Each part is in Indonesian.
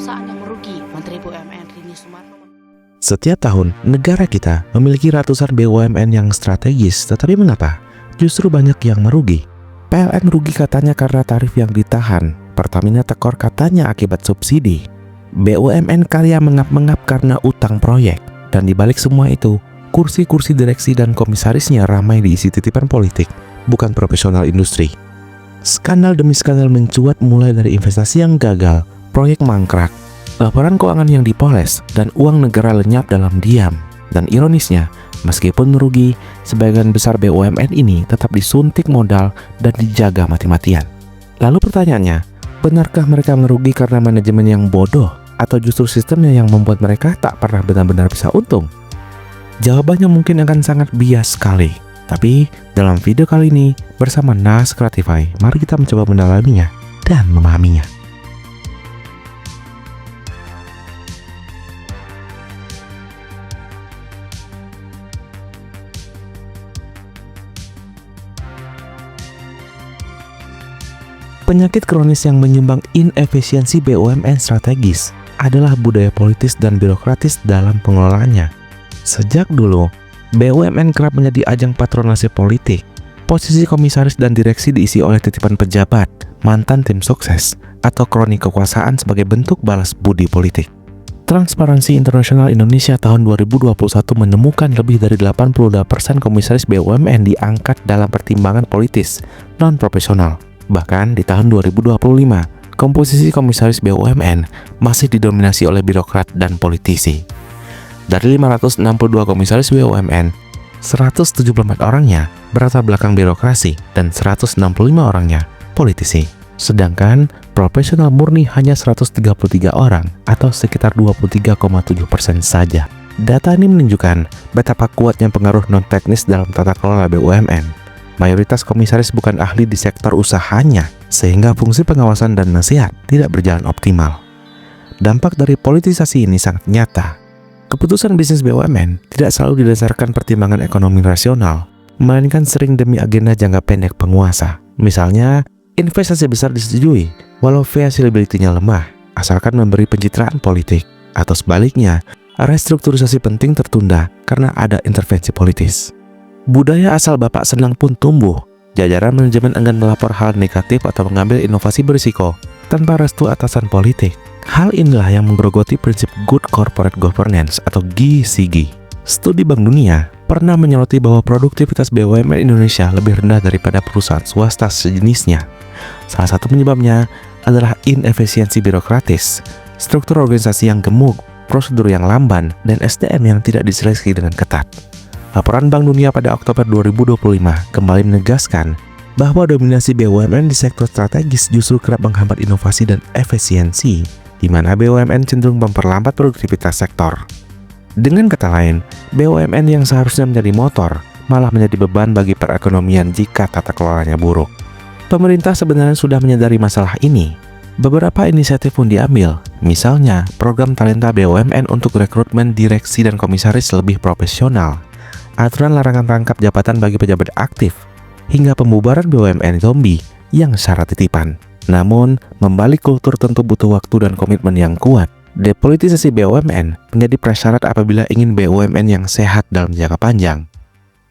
perusahaan yang merugi, Menteri BUMN Rini Sumarno. Setiap tahun, negara kita memiliki ratusan BUMN yang strategis, tetapi mengapa justru banyak yang merugi? PLN merugi katanya karena tarif yang ditahan, Pertamina tekor katanya akibat subsidi, BUMN Karya mengap-mengap karena utang proyek, dan dibalik semua itu, kursi-kursi direksi dan komisarisnya ramai diisi titipan politik, bukan profesional industri. Skandal demi skandal mencuat mulai dari investasi yang gagal, proyek mangkrak, laporan keuangan yang dipoles, dan uang negara lenyap dalam diam. Dan ironisnya, meskipun merugi, sebagian besar BUMN ini tetap disuntik modal dan dijaga mati-matian. Lalu pertanyaannya, benarkah mereka merugi karena manajemen yang bodoh, atau justru sistemnya yang membuat mereka tak pernah benar-benar bisa untung? Jawabannya mungkin akan sangat bias sekali. Tapi dalam video kali ini, bersama Nas Creatify, mari kita mencoba mendalaminya dan memahaminya. Penyakit kronis yang menyumbang inefisiensi BUMN strategis adalah budaya politis dan birokratis dalam pengelolaannya. Sejak dulu, BUMN kerap menjadi ajang patronase politik. Posisi komisaris dan direksi diisi oleh titipan pejabat, mantan tim sukses, atau kroni kekuasaan sebagai bentuk balas budi politik. Transparansi Internasional Indonesia tahun 2021 menemukan lebih dari 82% komisaris BUMN diangkat dalam pertimbangan politis non-profesional. Bahkan di tahun 2025, komposisi komisaris BUMN masih didominasi oleh birokrat dan politisi. Dari 562 komisaris BUMN, 174 orangnya berlatar belakang birokrasi dan 165 orangnya politisi. Sedangkan profesional murni hanya 133 orang atau sekitar 23,7% saja. Data ini menunjukkan betapa kuatnya pengaruh non-teknis dalam tata kelola BUMN. Mayoritas komisaris bukan ahli di sektor usahanya, sehingga fungsi pengawasan dan nasihat tidak berjalan optimal. Dampak dari politisasi ini sangat nyata. Keputusan bisnis BUMN tidak selalu didasarkan pertimbangan ekonomi rasional, melainkan sering demi agenda jangka pendek penguasa. Misalnya, investasi besar disetujui, walau feasibility-nya lemah, asalkan memberi pencitraan politik. Atau sebaliknya, restrukturisasi penting tertunda karena ada intervensi politis. Budaya asal bapak senang pun tumbuh. Jajaran manajemen enggan melapor hal negatif atau mengambil inovasi berisiko tanpa restu atasan politik. Hal inilah yang menggerogoti prinsip Good Corporate Governance atau GCG. Studi Bank Dunia pernah menyoroti bahwa produktivitas BUMN Indonesia lebih rendah daripada perusahaan swasta sejenisnya. Salah satu penyebabnya adalah inefisiensi birokratis, struktur organisasi yang gemuk, prosedur yang lamban, dan SDM yang tidak diseleksi dengan ketat. Laporan Bank Dunia pada Oktober 2025 kembali menegaskan bahwa dominasi BUMN di sektor strategis justru kerap menghambat inovasi dan efisiensi, di mana BUMN cenderung memperlambat produktivitas sektor. Dengan kata lain, BUMN yang seharusnya menjadi motor, malah menjadi beban bagi perekonomian jika tata kelolanya buruk. Pemerintah sebenarnya sudah menyadari masalah ini. Beberapa inisiatif pun diambil, misalnya program talenta BUMN untuk rekrutmen direksi dan komisaris lebih profesional, aturan larangan rangkap jabatan bagi pejabat aktif, hingga pembubaran BUMN zombie yang syarat titipan. Namun, membalik kultur tentu butuh waktu dan komitmen yang kuat. Depolitisasi BUMN menjadi prasyarat apabila ingin BUMN yang sehat dalam jangka panjang.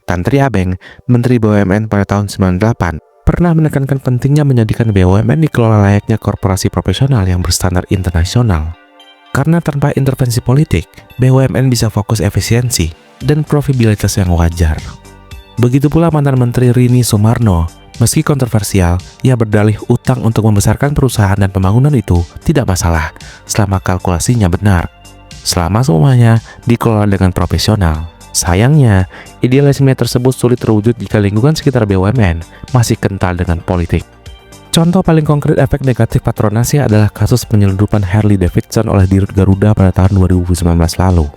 Tan Tri Abeng, Menteri BUMN pada tahun 98, pernah menekankan pentingnya menjadikan BUMN dikelola layaknya korporasi profesional yang berstandar internasional. Karena tanpa intervensi politik, BUMN bisa fokus efisiensi dan profitabilitas yang wajar. Begitu pula mantan Menteri Rini Sumarno, meski kontroversial, ia berdalih utang untuk membesarkan perusahaan dan pembangunan itu tidak masalah selama kalkulasinya benar, selama semuanya dikelola dengan profesional. Sayangnya, idealisme tersebut sulit terwujud jika lingkungan sekitar BUMN masih kental dengan politik. Contoh paling konkret efek negatif patronasi adalah kasus penyelundupan Harley Davidson oleh Dirut Garuda pada tahun 2019 lalu.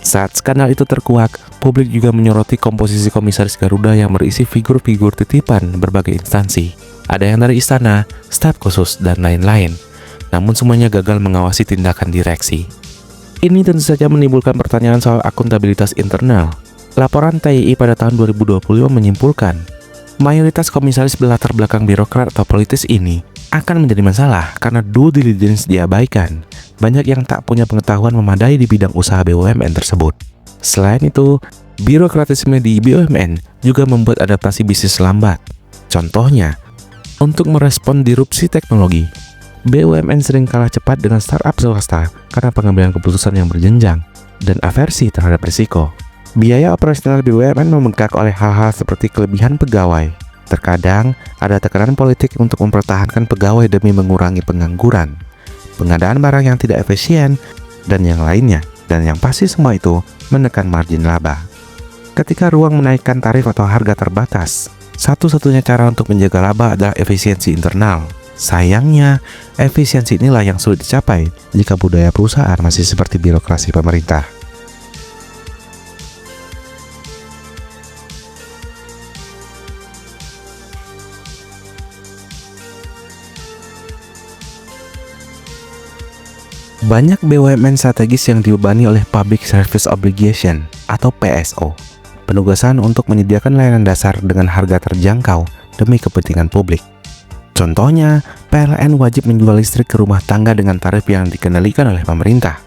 Saat skandal itu terkuak, publik juga menyoroti komposisi komisaris Garuda yang berisi figur-figur titipan berbagai instansi. Ada yang dari istana, staf khusus, dan lain-lain. Namun semuanya gagal mengawasi tindakan direksi. Ini tentu saja menimbulkan pertanyaan soal akuntabilitas internal. Laporan TII pada tahun 2025 menyimpulkan, mayoritas komisaris berlatar belakang birokrat atau politis ini akan menjadi masalah karena due diligence diabaikan. Banyak yang tak punya pengetahuan memadai di bidang usaha BUMN tersebut. Selain itu, birokratisme di BUMN juga membuat adaptasi bisnis lambat. Contohnya, untuk merespon disrupsi teknologi, BUMN sering kalah cepat dengan startup swasta karena pengambilan keputusan yang berjenjang dan aversi terhadap risiko. Biaya operasional BUMN membengkak oleh hal-hal seperti kelebihan pegawai. Terkadang ada tekanan politik untuk mempertahankan pegawai demi mengurangi pengangguran, pengadaan barang yang tidak efisien, dan yang lainnya. Dan yang pasti semua itu menekan margin laba. Ketika ruang menaikkan tarif atau harga terbatas, satu-satunya cara untuk menjaga laba adalah efisiensi internal. Sayangnya, efisiensi inilah yang sulit dicapai jika budaya perusahaan masih seperti birokrasi pemerintah. Banyak BUMN strategis yang dibebani oleh Public Service Obligation atau PSO, penugasan untuk menyediakan layanan dasar dengan harga terjangkau demi kepentingan publik. Contohnya, PLN wajib menjual listrik ke rumah tangga dengan tarif yang dikendalikan oleh pemerintah.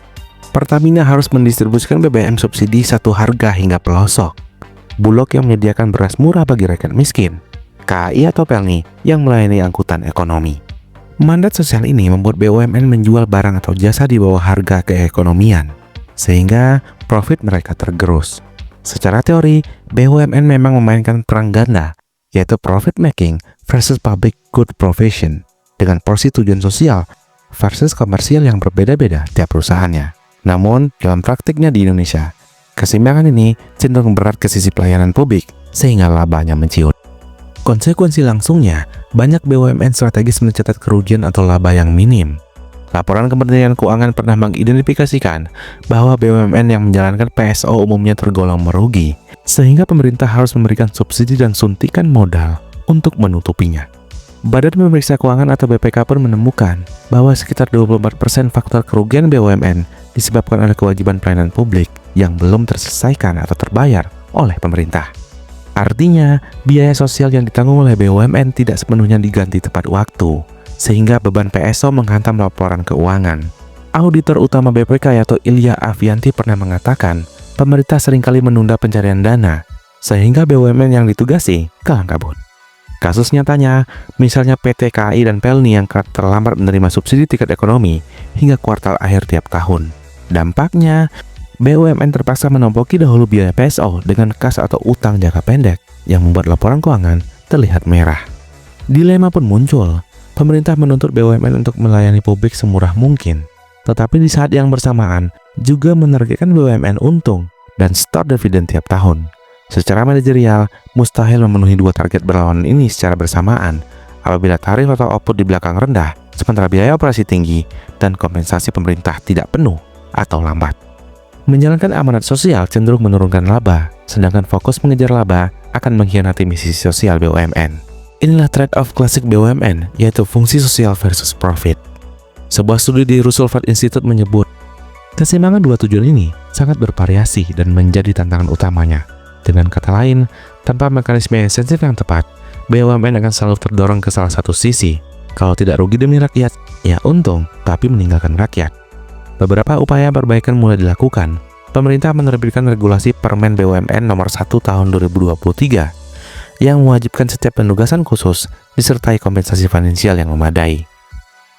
Pertamina harus mendistribusikan BBM subsidi satu harga hingga pelosok. Bulog yang menyediakan beras murah bagi rakyat miskin. KAI atau Pelni yang melayani angkutan ekonomi. Mandat sosial ini membuat BUMN menjual barang atau jasa di bawah harga keekonomian, sehingga profit mereka tergerus. Secara teori, BUMN memang memainkan perang ganda, yaitu profit making versus public good provision, dengan porsi tujuan sosial versus komersial yang berbeda-beda tiap perusahaannya. Namun, dalam praktiknya di Indonesia, keseimbangan ini cenderung berat ke sisi pelayanan publik, sehingga labanya menciut. Konsekuensi langsungnya, banyak BUMN strategis mencatat kerugian atau laba yang minim. Laporan Kementerian Keuangan pernah mengidentifikasikan bahwa BUMN yang menjalankan PSO umumnya tergolong merugi, sehingga pemerintah harus memberikan subsidi dan suntikan modal untuk menutupinya. Badan Pemeriksa Keuangan atau BPK pun menemukan bahwa sekitar 24% faktor kerugian BUMN disebabkan oleh kewajiban pelayanan publik yang belum terselesaikan atau terbayar oleh pemerintah. Artinya, biaya sosial yang ditanggung oleh BUMN tidak sepenuhnya diganti tepat waktu, sehingga beban PSO menghantam laporan keuangan. Auditor utama BPK yaitu Ilya Avianti pernah mengatakan, pemerintah seringkali menunda pencarian dana, sehingga BUMN yang ditugasi kalang kabut. Kasus nyatanya, misalnya PT KAI dan Pelni yang terlambat menerima subsidi tiket ekonomi hingga kuartal akhir tiap tahun. Dampaknya, BUMN terpaksa menompoki dahulu biaya PSO dengan kas atau utang jangka pendek yang membuat laporan keuangan terlihat merah. Dilema pun muncul. Pemerintah menuntut BUMN untuk melayani publik semurah mungkin, tetapi di saat yang bersamaan juga menargetkan BUMN untung dan store dividen tiap tahun. Secara manajerial, mustahil memenuhi dua target berlawanan ini secara bersamaan apabila tarif atau output di belakang rendah, sementara biaya operasi tinggi dan kompensasi pemerintah tidak penuh atau lambat. Menjalankan amanat sosial cenderung menurunkan laba, sedangkan fokus mengejar laba akan mengkhianati misi sosial BUMN. Inilah trade-off klasik BUMN, yaitu fungsi sosial versus profit. Sebuah studi di Roosevelt Institute menyebut, keseimbangan dua tujuan ini sangat bervariasi dan menjadi tantangan utamanya. Dengan kata lain, tanpa mekanisme insentif yang tepat, BUMN akan selalu terdorong ke salah satu sisi. Kalau tidak rugi demi rakyat, ya untung, tapi meninggalkan rakyat. Beberapa upaya perbaikan mulai dilakukan. Pemerintah menerbitkan regulasi Permen BUMN nomor 1 tahun 2023 yang mewajibkan setiap penugasan khusus disertai kompensasi finansial yang memadai.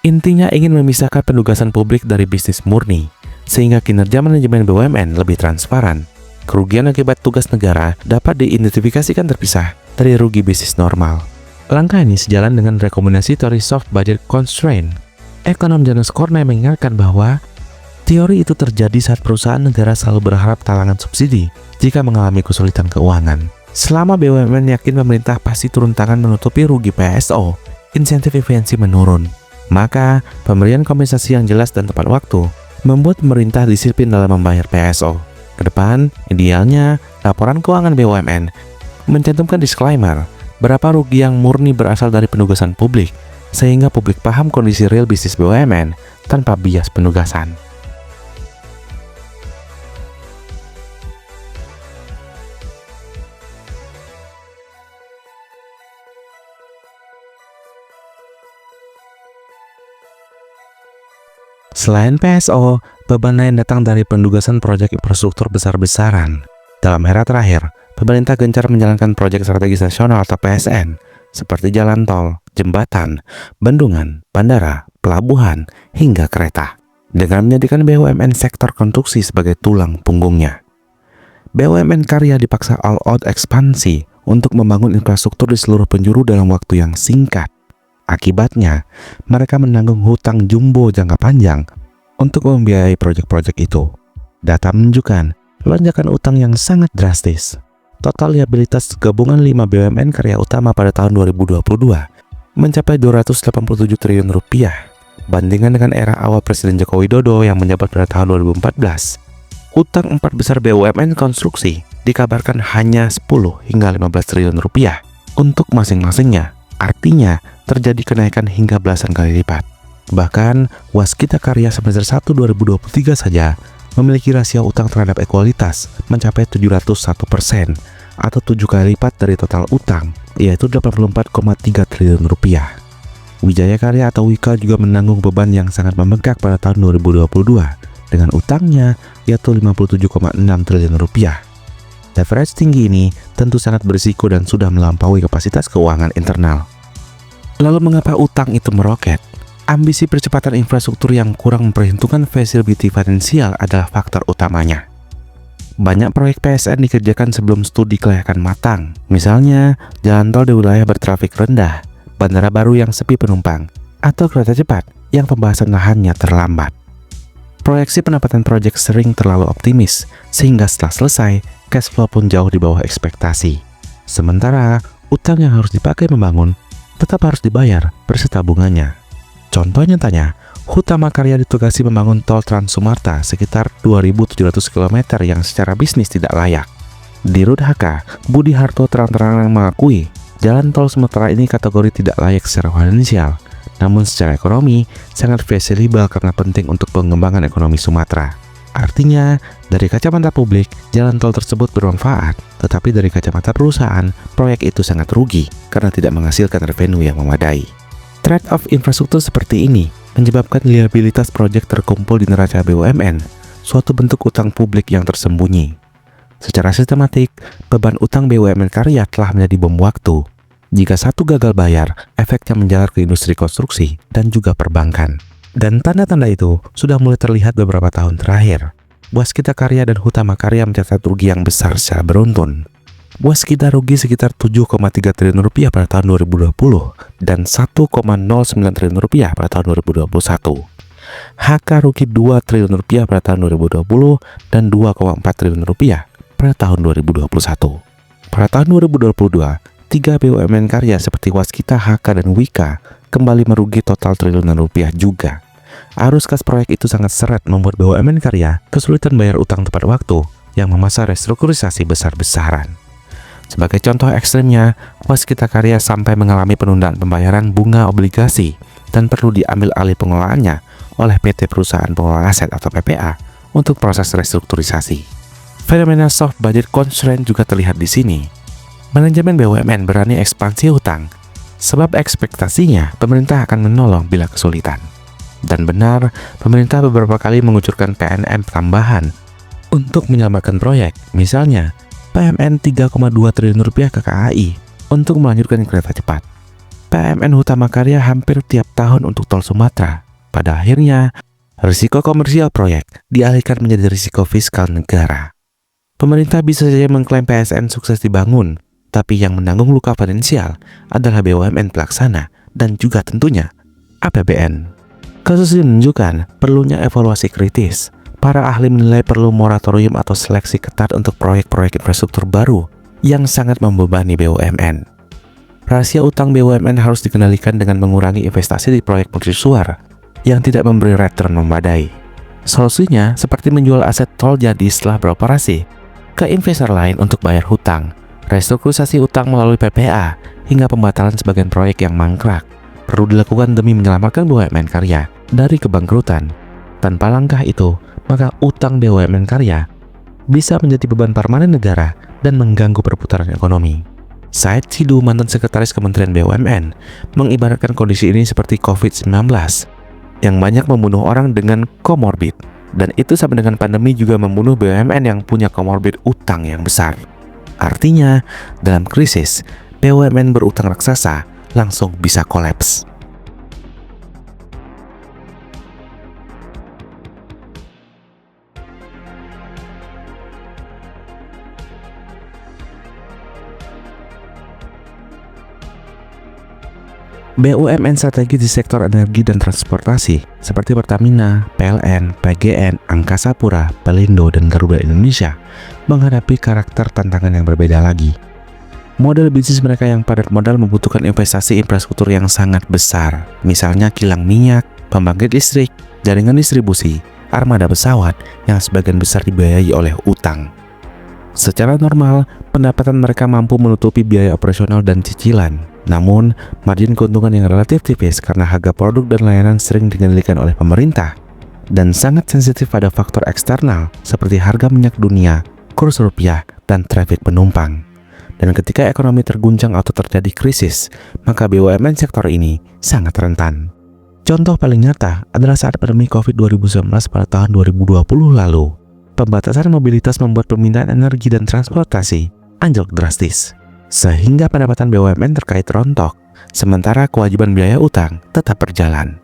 Intinya ingin memisahkan penugasan publik dari bisnis murni, sehingga kinerja manajemen BUMN lebih transparan. Kerugian akibat tugas negara dapat diidentifikasikan terpisah dari rugi bisnis normal. Langkah ini sejalan dengan rekomendasi teori soft budget constraint. Ekonom Janus Kornai mengingatkan bahwa teori itu terjadi saat perusahaan negara selalu berharap talangan subsidi jika mengalami kesulitan keuangan. Selama BUMN yakin pemerintah pasti turun tangan menutupi rugi PSO, insentif efisiensi menurun. Maka, pemberian kompensasi yang jelas dan tepat waktu membuat pemerintah disiplin dalam membayar PSO. Kedepan, idealnya, laporan keuangan BUMN mencantumkan disclaimer berapa rugi yang murni berasal dari penugasan publik, sehingga publik paham kondisi real bisnis BUMN tanpa bias penugasan. Selain PSO, beban lain datang dari pendugasan proyek infrastruktur besar-besaran. Dalam era terakhir, pemerintah gencar menjalankan proyek strategis nasional atau PSN, seperti jalan tol, jembatan, bendungan, bandara, pelabuhan, hingga kereta, dengan menjadikan BUMN sektor konstruksi sebagai tulang punggungnya. BUMN Karya dipaksa all out ekspansi untuk membangun infrastruktur di seluruh penjuru dalam waktu yang singkat. Akibatnya, mereka menanggung hutang jumbo jangka panjang untuk membiayai proyek-proyek itu. Data menunjukkan lonjakan utang yang sangat drastis. Total liabilitas gabungan 5 BUMN karya utama pada tahun 2022 mencapai 287 triliun rupiah. Bandingkan dengan era awal Presiden Joko Widodo yang menjabat pada tahun 2014, utang 4 besar BUMN konstruksi dikabarkan hanya 10 hingga 15 triliun rupiah untuk masing-masingnya. Artinya, terjadi kenaikan hingga belasan kali lipat. Bahkan, Waskita Karya semester 1 2023 saja memiliki rasio utang terhadap ekualitas mencapai 701% atau 7 kali lipat dari total utang, yaitu 84,3 triliun rupiah. Wijaya Karya atau Wika juga menanggung beban yang sangat membengkak pada tahun 2022 dengan utangnya yaitu 57,6 triliun rupiah. Leverage tinggi ini tentu sangat berisiko dan sudah melampaui kapasitas keuangan internal. Lalu mengapa utang itu meroket? Ambisi percepatan infrastruktur yang kurang memperhitungkan feasibility finansial adalah faktor utamanya. Banyak proyek PSN dikerjakan sebelum studi kelayakan matang. Misalnya, jalan tol di wilayah bertrafik rendah, bandara baru yang sepi penumpang, atau kereta cepat yang pembahasan lahannya terlambat. Proyeksi pendapatan proyek sering terlalu optimis, sehingga setelah selesai, cash flow pun jauh di bawah ekspektasi. Sementara, utang yang harus dipakai membangun tetap harus dibayar berserta bunganya. Contoh nyatanya, Hutama Karya ditugasi membangun tol Trans Sumatera sekitar 2.700 km yang secara bisnis tidak layak. Di Rut HK, Budi Harto terang-terangan mengakui jalan tol Sumatera ini kategori tidak layak secara finansial, namun secara ekonomi sangat feasible karena penting untuk pengembangan ekonomi Sumatera. Artinya, dari kacamata publik, jalan tol tersebut bermanfaat, tetapi dari kacamata perusahaan, proyek itu sangat rugi karena tidak menghasilkan revenue yang memadai. Trade-off infrastruktur seperti ini menyebabkan liabilitas proyek terkumpul di neraca BUMN, suatu bentuk utang publik yang tersembunyi. Secara sistematik, beban utang BUMN Karya telah menjadi bom waktu. Jika satu gagal bayar, efeknya menjalar ke industri konstruksi dan juga perbankan. Dan tanda-tanda itu sudah mulai terlihat beberapa tahun terakhir. Waskita Karya dan Hutama Karya mencatat rugi yang besar secara beruntun. Waskita rugi sekitar 7,3 triliun rupiah pada tahun 2020 dan 1,09 triliun rupiah pada tahun 2021. HK rugi 2 triliun rupiah pada tahun 2020 dan 2,4 triliun rupiah pada tahun 2021. Pada tahun 2022, 3 BUMN Karya seperti Waskita, HK, dan Wika kembali merugi total triliunan rupiah juga. Arus kas proyek itu sangat seret membuat BUMN Karya kesulitan bayar utang tepat waktu yang memaksa restrukturisasi besar-besaran. Sebagai contoh ekstrimnya, Waskita Karya sampai mengalami penundaan pembayaran bunga obligasi dan perlu diambil alih pengelolaannya oleh PT Perusahaan Pengelola Aset atau PPA untuk proses restrukturisasi. Fenomena soft budget constraint juga terlihat di sini. Manajemen BUMN berani ekspansi hutang, sebab ekspektasinya pemerintah akan menolong bila kesulitan. Dan benar, pemerintah beberapa kali mengucurkan PNM tambahan untuk menyelamatkan proyek. Misalnya, PMN 3,2 triliun rupiah ke KAI untuk melanjutkan kereta cepat. PMN Hutama Karya hampir tiap tahun untuk tol Sumatera. Pada akhirnya, risiko komersial proyek dialihkan menjadi risiko fiskal negara. Pemerintah bisa saja mengklaim PSN sukses dibangun, tapi yang menanggung luka finansial adalah BUMN pelaksana dan juga tentunya APBN. Kasus ini menunjukkan perlunya evaluasi kritis. Para ahli menilai perlu moratorium atau seleksi ketat untuk proyek-proyek infrastruktur baru yang sangat membebani BUMN. Rasio utang BUMN harus dikendalikan dengan mengurangi investasi di proyek mercusuar yang tidak memberi return memadai. Solusinya seperti menjual aset tol jadi setelah beroperasi ke investor lain untuk bayar hutang, restrukturisasi utang melalui PPA, hingga pembatalan sebagian proyek yang mangkrak. Perlu dilakukan demi menyelamatkan BUMN Karya dari kebangkrutan. Tanpa langkah itu, maka utang BUMN Karya bisa menjadi beban permanen negara dan mengganggu perputaran ekonomi. Said Sidu, mantan sekretaris Kementerian BUMN, mengibaratkan kondisi ini seperti COVID-19. yang banyak membunuh orang dengan komorbid. Dan itu sama dengan pandemi juga membunuh BUMN yang punya komorbid utang yang besar. Artinya, dalam krisis, BUMN berutang raksasa langsung bisa kolaps. BUMN strategi di sektor energi dan transportasi seperti Pertamina, PLN, PGN, Angkasa Pura, Pelindo, dan Garuda Indonesia menghadapi karakter tantangan yang berbeda lagi. Model bisnis mereka yang padat modal membutuhkan investasi infrastruktur yang sangat besar, misalnya kilang minyak, pembangkit listrik, jaringan distribusi, armada pesawat yang sebagian besar dibiayai oleh utang. Secara normal, pendapatan mereka mampu menutupi biaya operasional dan cicilan. Namun, margin keuntungan yang relatif tipis karena harga produk dan layanan sering dikendalikan oleh pemerintah dan sangat sensitif pada faktor eksternal seperti harga minyak dunia, kurs rupiah, dan trafik penumpang. Dan ketika ekonomi terguncang atau terjadi krisis, maka BUMN sektor ini sangat rentan. Contoh paling nyata adalah saat pandemi COVID-19 pada tahun 2020 lalu. Pembatasan mobilitas membuat permintaan energi dan transportasi anjlok drastis, sehingga pendapatan BUMN terkait rontok, sementara kewajiban biaya utang tetap berjalan.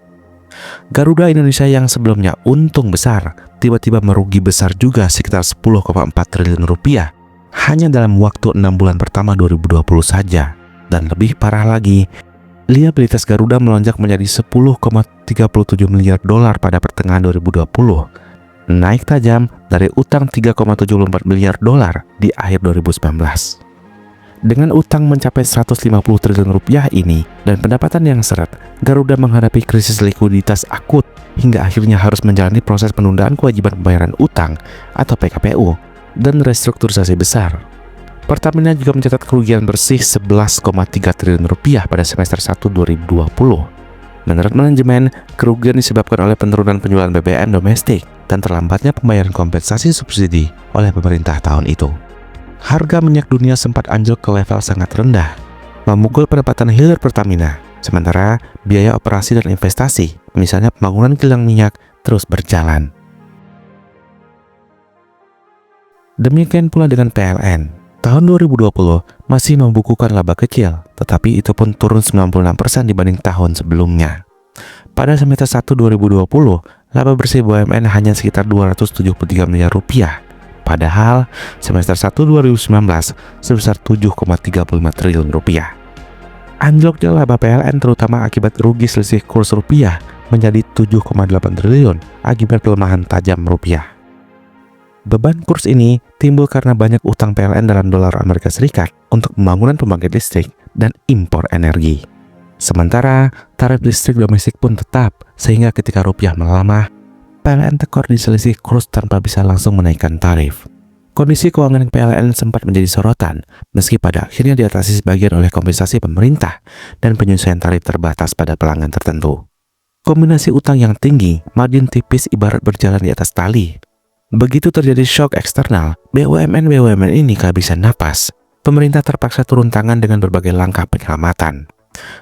Garuda Indonesia yang sebelumnya untung besar, tiba-tiba merugi besar juga sekitar 10,4 triliun rupiah hanya dalam waktu 6 bulan pertama 2020 saja. Dan lebih parah lagi, liabilitas Garuda melonjak menjadi 10,37 miliar dolar pada pertengahan 2020, naik tajam dari utang 3,74 miliar dolar di akhir 2019. Dengan utang mencapai 150 triliun rupiah ini dan pendapatan yang seret, Garuda menghadapi krisis likuiditas akut hingga akhirnya harus menjalani proses penundaan kewajiban pembayaran utang atau PKPU dan restrukturisasi besar. Pertamina juga mencatat kerugian bersih 11,3 triliun rupiah pada semester 1 2020. Menurut manajemen, kerugian disebabkan oleh penurunan penjualan BBM domestik dan terlambatnya pembayaran kompensasi subsidi oleh pemerintah tahun itu. Harga minyak dunia sempat anjlok ke level sangat rendah, memukul pendapatan hilir Pertamina, sementara biaya operasi dan investasi, misalnya pembangunan kilang minyak, terus berjalan. Demikian pula dengan PLN. Tahun 2020 masih membukukan laba kecil, tetapi itu pun turun 96% dibanding tahun sebelumnya. Pada semester 1 2020, laba bersih BUMN hanya sekitar 273 miliar rupiah. Padahal semester 1 2019 sebesar 7,35 triliun rupiah. Anjloknya laba PLN terutama akibat rugi selisih kurs rupiah menjadi 7,8 triliun akibat pelemahan tajam rupiah. Beban kurs ini timbul karena banyak utang PLN dalam dolar Amerika Serikat untuk pembangunan pembangkit listrik dan impor energi. Sementara tarif listrik domestik pun tetap, sehingga ketika rupiah melemah, PLN tekor di selisih kurs tanpa bisa langsung menaikkan tarif. Kondisi keuangan PLN sempat menjadi sorotan, meski pada akhirnya diatasi sebagian oleh kompensasi pemerintah dan penyesuaian tarif terbatas pada pelanggan tertentu. Kombinasi utang yang tinggi, margin tipis ibarat berjalan di atas tali. Begitu terjadi shock eksternal, BUMN ini kehabisan napas. Pemerintah terpaksa turun tangan dengan berbagai langkah penyelamatan,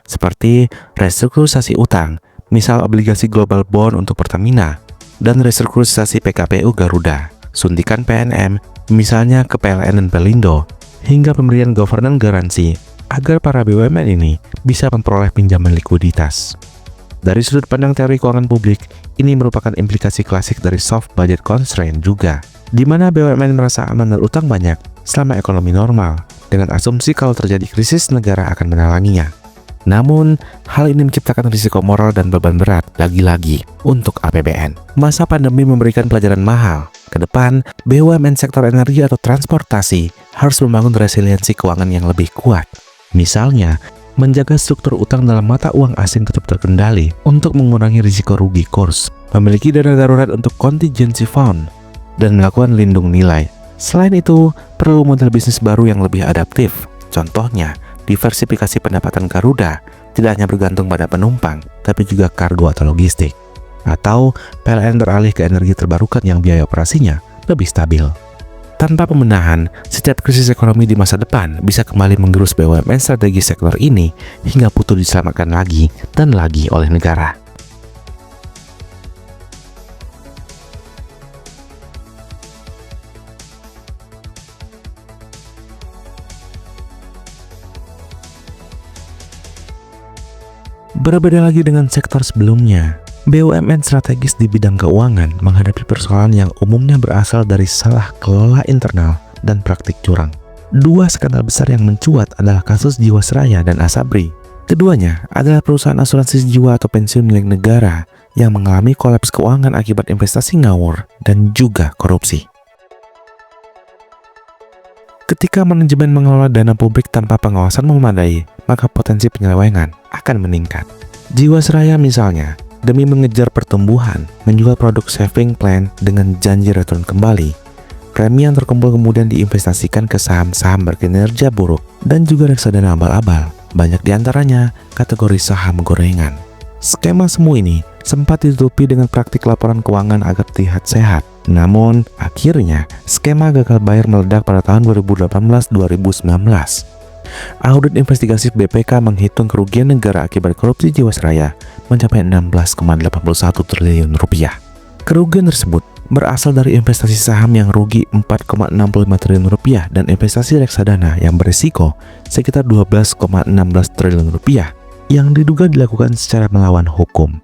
seperti restrukturisasi utang, misal obligasi global bond untuk Pertamina, dan restrukturisasi PKPU Garuda, suntikan PNM, misalnya ke PLN dan Pelindo, hingga pemberian governance garansi agar para BUMN ini bisa memperoleh pinjaman likuiditas. Dari sudut pandang teori keuangan publik, ini merupakan implikasi klasik dari soft budget constraint juga, di mana BUMN merasa aman berutang banyak selama ekonomi normal, dengan asumsi kalau terjadi krisis negara akan menalanginya. Namun, hal ini menciptakan risiko moral dan beban berat lagi-lagi untuk APBN. Masa pandemi memberikan pelajaran mahal. Ke depan, BUMN sektor energi atau transportasi harus membangun resiliensi keuangan yang lebih kuat. Misalnya, menjaga struktur utang dalam mata uang asing tetap terkendali untuk mengurangi risiko rugi kurs, memiliki dana darurat untuk contingency fund, dan melakukan lindung nilai. Selain itu, perlu model bisnis baru yang lebih adaptif. Contohnya, diversifikasi pendapatan Garuda tidak hanya bergantung pada penumpang, tapi juga kargo atau logistik. Atau PLN beralih ke energi terbarukan yang biaya operasinya lebih stabil. Tanpa pembenahan, setiap krisis ekonomi di masa depan bisa kembali menggerus BUMN strategi sektor ini hingga butuh diselamatkan lagi dan lagi oleh negara. Berbeda lagi dengan sektor sebelumnya, BUMN strategis di bidang keuangan menghadapi persoalan yang umumnya berasal dari salah kelola internal dan praktik curang. Dua skandal besar yang mencuat adalah kasus Jiwasraya dan Asabri. Keduanya adalah perusahaan asuransi jiwa atau pensiun milik negara yang mengalami kolaps keuangan akibat investasi ngawur dan juga korupsi. Ketika manajemen mengelola dana publik tanpa pengawasan memadai, maka potensi penyelewengan akan meningkat. Jiwasraya misalnya, demi mengejar pertumbuhan, menjual produk saving plan dengan janji return kembali. Premi yang terkumpul kemudian diinvestasikan ke saham-saham berkinerja buruk dan juga reksadana abal-abal. Banyak diantaranya kategori saham gorengan. Skema semu ini sempat ditutupi dengan praktik laporan keuangan agar terlihat sehat. Namun, akhirnya skema gagal bayar meledak pada tahun 2018-2019. Audit investigasi BPK menghitung kerugian negara akibat korupsi Jiwasraya mencapai 16,81 triliun rupiah. Kerugian tersebut berasal dari investasi saham yang rugi 4,65 triliun rupiah dan investasi reksadana yang berisiko sekitar 12,16 triliun rupiah yang diduga dilakukan secara melawan hukum.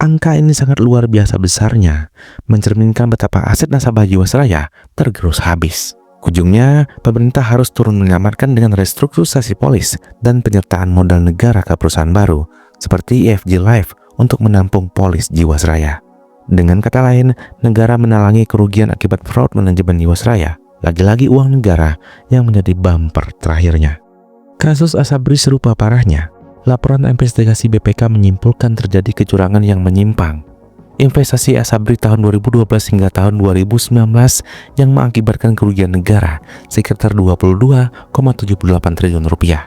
Angka ini sangat luar biasa besarnya, mencerminkan betapa aset nasabah Jiwasraya tergerus habis. Ujungnya, pemerintah harus turun menyelamatkan dengan restrukturisasi polis dan penyertaan modal negara ke perusahaan baru, seperti EFG Life untuk menampung polis Jiwasraya. Dengan kata lain, negara menalangi kerugian akibat fraud manajemen Jiwasraya. Lagi-lagi uang negara yang menjadi bumper terakhirnya. Kasus Asabri serupa parahnya. Laporan investigasi BPK menyimpulkan terjadi kecurangan yang menyimpang. Investasi Asabri tahun 2012 hingga tahun 2019 yang mengakibatkan kerugian negara sekitar 22,78 triliun rupiah.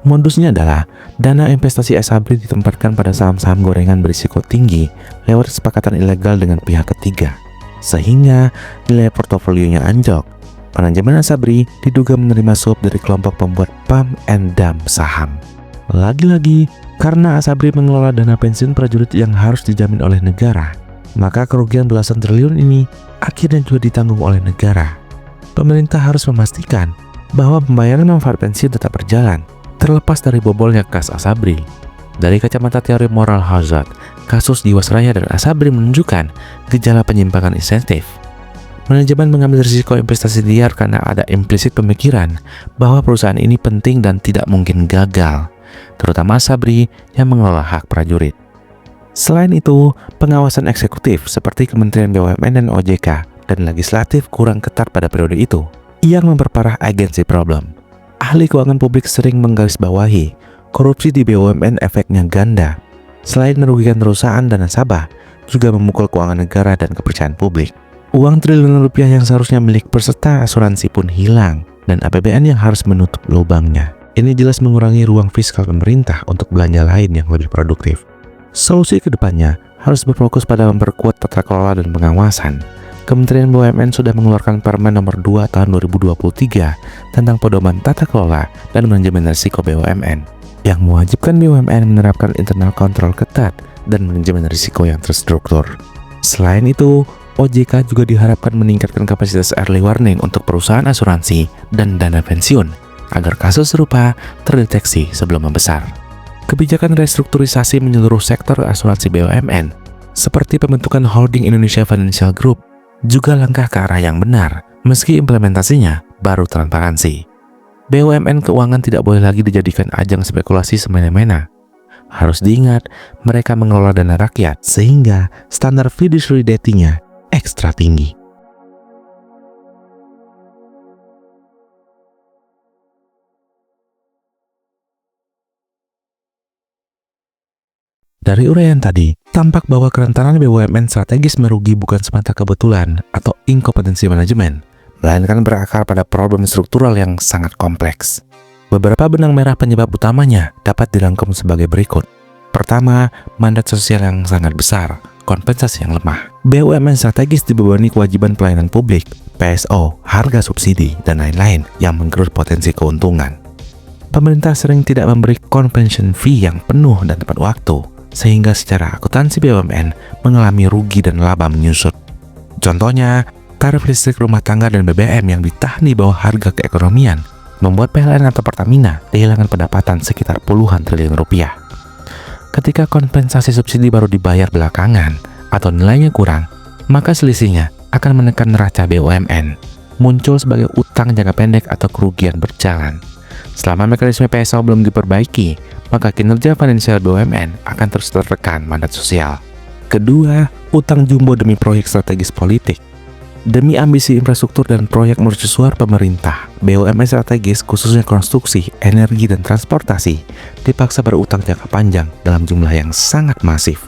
Modusnya adalah dana investasi Asabri ditempatkan pada saham-saham gorengan berisiko tinggi lewat kesepakatan ilegal dengan pihak ketiga, sehingga nilai portofolionya anjlok. Manajemen Asabri diduga menerima suap dari kelompok pembuat pump and dump saham. Lagi-lagi, karena Asabri mengelola dana pensiun prajurit yang harus dijamin oleh negara, maka kerugian belasan triliun ini akhirnya juga ditanggung oleh negara. Pemerintah harus memastikan bahwa pembayaran manfaat pensiun tetap berjalan, terlepas dari bobolnya kas Asabri. Dari kacamata teori moral hazard, kasus Jiwasraya dan Asabri menunjukkan gejala penyimpangan insentif. Manajemen mengambil risiko investasi liar karena ada implisit pemikiran bahwa perusahaan ini penting dan tidak mungkin gagal, terutama Asabri yang mengelola hak prajurit. Selain itu, pengawasan eksekutif seperti Kementerian BUMN dan OJK dan legislatif kurang ketat pada periode itu, yang memperparah agency problem. Ahli keuangan publik sering menggarisbawahi korupsi di BUMN efeknya ganda. Selain merugikan perusahaan dan nasabah, juga memukul keuangan negara dan kepercayaan publik. Uang triliunan rupiah yang seharusnya milik peserta asuransi pun hilang, dan APBN yang harus menutup lubangnya. Ini jelas mengurangi ruang fiskal pemerintah untuk belanja lain yang lebih produktif. Solusi kedepannya harus berfokus pada memperkuat tata kelola dan pengawasan. Kementerian BUMN sudah mengeluarkan Permen Nomor 2 Tahun 2023 tentang pedoman tata kelola dan manajemen risiko BUMN, yang mewajibkan BUMN menerapkan internal kontrol ketat dan manajemen risiko yang terstruktur. Selain itu, OJK juga diharapkan meningkatkan kapasitas early warning untuk perusahaan asuransi dan dana pensiun agar kasus serupa terdeteksi sebelum membesar. Kebijakan restrukturisasi menyeluruh sektor asuransi BUMN, seperti pembentukan Holding Indonesia Financial Group, juga langkah ke arah yang benar, meski implementasinya baru transparansi. BUMN keuangan tidak boleh lagi dijadikan ajang spekulasi semena-mena. Harus diingat, mereka mengelola dana rakyat, sehingga standar fiduciary duty-nya ekstra tinggi. Dari uraian tadi, tampak bahwa kerentanan BUMN strategis merugi bukan semata kebetulan atau inkompetensi manajemen, melainkan berakar pada problem struktural yang sangat kompleks. Beberapa benang merah penyebab utamanya dapat dirangkum sebagai berikut. Pertama, mandat sosial yang sangat besar, kompensasi yang lemah. BUMN strategis dibebani kewajiban pelayanan publik, PSO, harga subsidi, dan lain-lain yang menggerus potensi keuntungan. Pemerintah sering tidak memberi convention fee yang penuh dan tepat waktu, sehingga secara akuntansi BUMN mengalami rugi dan laba menyusut. Contohnya, tarif listrik rumah tangga dan BBM yang ditahan di bawah harga keekonomian membuat PLN atau Pertamina kehilangan pendapatan sekitar puluhan triliun rupiah. Ketika kompensasi subsidi baru dibayar belakangan atau nilainya kurang, maka selisihnya akan menekan neraca BUMN, muncul sebagai utang jangka pendek atau kerugian berjalan. Selama mekanisme PSO belum diperbaiki, maka kinerja finansial BUMN akan terus tertekan mandat sosial. Kedua, utang jumbo demi proyek strategis politik. Demi ambisi infrastruktur dan proyek mercusuar pemerintah, BUMN strategis khususnya konstruksi, energi, dan transportasi dipaksa berutang jangka panjang dalam jumlah yang sangat masif.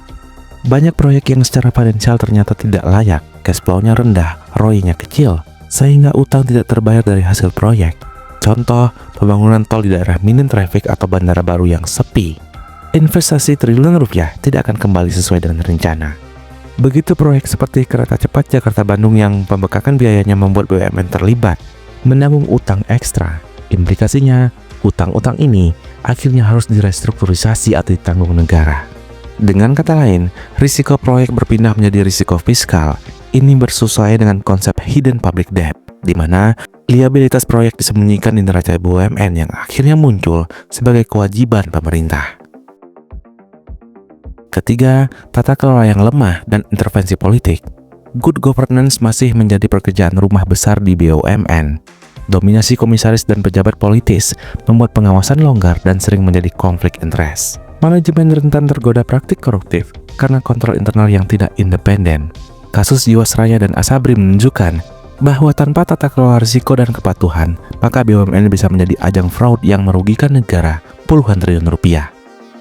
Banyak proyek yang secara finansial ternyata tidak layak, cash flow-nya rendah, ROI-nya kecil, sehingga utang tidak terbayar dari hasil proyek. Contoh, pembangunan tol di daerah minim traffic atau bandara baru yang sepi. Investasi triliunan rupiah tidak akan kembali sesuai dengan rencana. Begitu proyek seperti kereta cepat Jakarta-Bandung yang pembekakan biayanya membuat BUMN terlibat menanggung utang ekstra. Implikasinya, utang-utang ini akhirnya harus direstrukturisasi atau ditanggung negara. Dengan kata lain, risiko proyek berpindah menjadi risiko fiskal. Ini bersesuaian dengan konsep hidden public debt, di mana liabilitas proyek disembunyikan di neraca BUMN yang akhirnya muncul sebagai kewajiban pemerintah. Ketiga, tata kelola yang lemah dan intervensi politik. Good governance masih menjadi pekerjaan rumah besar di BUMN. Dominasi komisaris dan pejabat politis membuat pengawasan longgar dan sering menjadi konflik interest. Manajemen rentan tergoda praktik koruptif karena kontrol internal yang tidak independen. Kasus Jiwasraya dan Asabri menunjukkan bahwa tanpa tata kelola risiko dan kepatuhan, maka BUMN bisa menjadi ajang fraud yang merugikan negara puluhan triliun rupiah.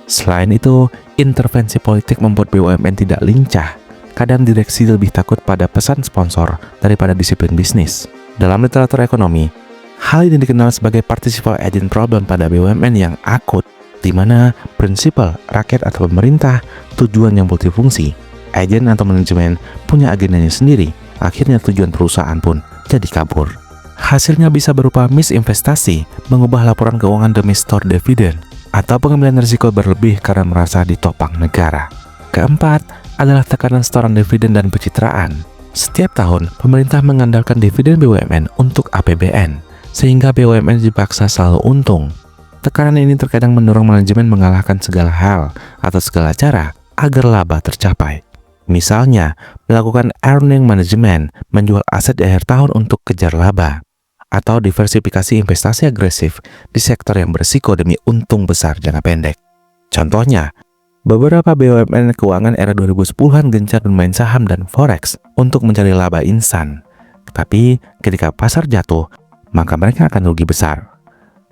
Selain itu, intervensi politik membuat BUMN tidak lincah. Kadang direksi lebih takut pada pesan sponsor daripada disiplin bisnis. Dalam literatur ekonomi, hal ini dikenal sebagai participle agent problem pada BUMN yang akut, di mana prinsipal, rakyat atau pemerintah, tujuan yang multifungsi. Agen atau manajemen punya agendanya sendiri, akhirnya tujuan perusahaan pun jadi kabur. Hasilnya bisa berupa misinvestasi, mengubah laporan keuangan demi store dividen, atau pengambilan risiko berlebih karena merasa ditopang negara. Keempat, adalah tekanan setoran dividen dan pencitraan. Setiap tahun, pemerintah mengandalkan dividen BUMN untuk APBN, sehingga BUMN dipaksa selalu untung. Tekanan ini terkadang mendorong manajemen mengalahkan segala hal atau segala cara agar laba tercapai. Misalnya, melakukan earning management, menjual aset di akhir tahun untuk kejar laba, atau diversifikasi investasi agresif di sektor yang berisiko demi untung besar jangka pendek. Contohnya, beberapa BUMN keuangan era 2010-an gencar bermain saham dan forex untuk mencari laba instan. Tapi ketika pasar jatuh, maka mereka akan rugi besar.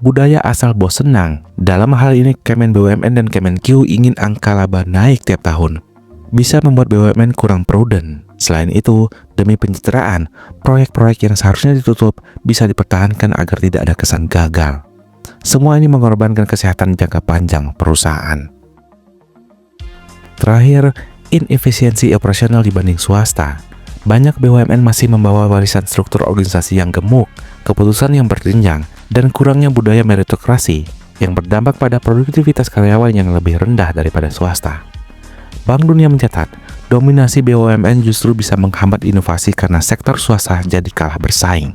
Budaya asal bos senang. Dalam hal ini Kemen BUMN dan Kemenq ingin angka laba naik tiap tahun, bisa membuat BUMN kurang prudent. Selain itu, demi pencitraan, proyek-proyek yang seharusnya ditutup bisa dipertahankan agar tidak ada kesan gagal. Semua ini mengorbankan kesehatan jangka panjang perusahaan. Terakhir, inefisiensi operasional dibanding swasta. Banyak BUMN masih membawa warisan struktur organisasi yang gemuk, keputusan yang berjenjang, dan kurangnya budaya meritokrasi yang berdampak pada produktivitas karyawan yang lebih rendah daripada swasta. Bank Dunia mencatat, dominasi BUMN justru bisa menghambat inovasi karena sektor swasta jadi kalah bersaing.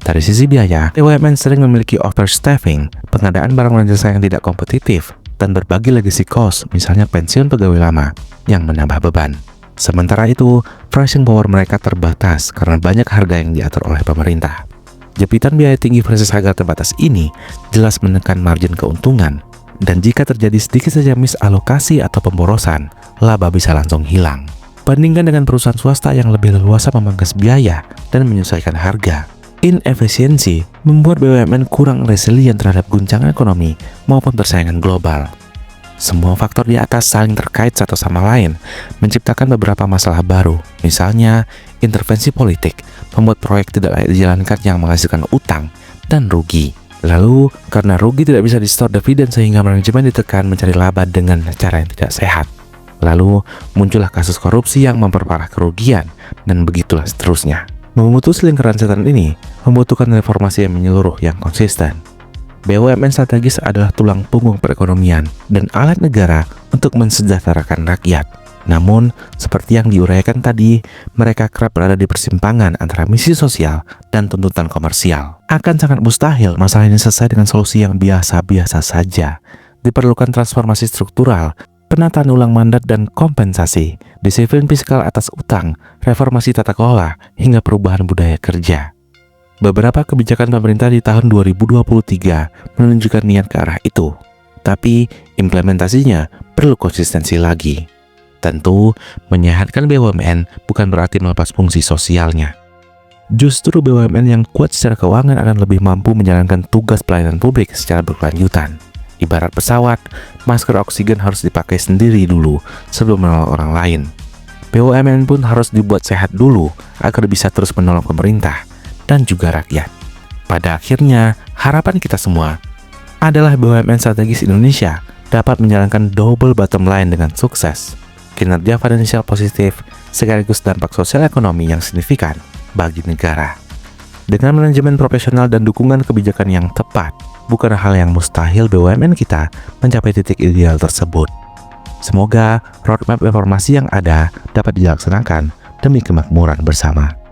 Dari sisi biaya, BUMN sering memiliki overstaffing, pengadaan barang dan jasa yang tidak kompetitif, dan berbagi legacy cost, misalnya pensiun pegawai lama, yang menambah beban. Sementara itu, pricing power mereka terbatas karena banyak harga yang diatur oleh pemerintah. Jepitan biaya tinggi versus harga terbatas ini jelas menekan margin keuntungan, dan jika terjadi sedikit saja misalokasi atau pemborosan, laba bisa langsung hilang. Bandingkan dengan perusahaan swasta yang lebih leluasa memangkas biaya dan menyesuaikan harga. Inefisiensi membuat BUMN kurang resilient terhadap guncangan ekonomi maupun persaingan global. Semua faktor di atas saling terkait satu sama lain, menciptakan beberapa masalah baru. Misalnya, intervensi politik membuat proyek tidak layak dijalankan yang menghasilkan utang dan rugi. Lalu, karena rugi tidak bisa di-store dividen sehingga manajemen ditekan mencari laba dengan cara yang tidak sehat. Lalu, muncullah kasus korupsi yang memperparah kerugian, dan begitulah seterusnya. Memutus lingkaran setan ini membutuhkan reformasi yang menyeluruh yang konsisten. BUMN strategis adalah tulang punggung perekonomian dan alat negara untuk mensejahterakan rakyat. Namun, seperti yang diuraikan tadi, mereka kerap berada di persimpangan antara misi sosial dan tuntutan komersial. Akan sangat mustahil masalah ini selesai dengan solusi yang biasa-biasa saja. Diperlukan transformasi struktural, penataan ulang mandat dan kompensasi, disiplin fiskal atas utang, reformasi tata kelola, hingga perubahan budaya kerja. Beberapa kebijakan pemerintah di tahun 2023 menunjukkan niat ke arah itu, tapi implementasinya perlu konsistensi lagi. Tentu, menyehatkan BUMN bukan berarti melepas fungsi sosialnya. Justru BUMN yang kuat secara keuangan akan lebih mampu menjalankan tugas pelayanan publik secara berkelanjutan. Ibarat pesawat, masker oksigen harus dipakai sendiri dulu sebelum menolong orang lain. BUMN pun harus dibuat sehat dulu agar bisa terus menolong pemerintah dan juga rakyat. Pada akhirnya, harapan kita semua adalah BUMN strategis Indonesia dapat menjalankan double bottom line dengan sukses. Kinerja finansial positif sekaligus dampak sosial ekonomi yang signifikan bagi negara. Dengan manajemen profesional dan dukungan kebijakan yang tepat, bukan hal yang mustahil BUMN kita mencapai titik ideal tersebut. Semoga roadmap reformasi yang ada dapat dilaksanakan demi kemakmuran bersama.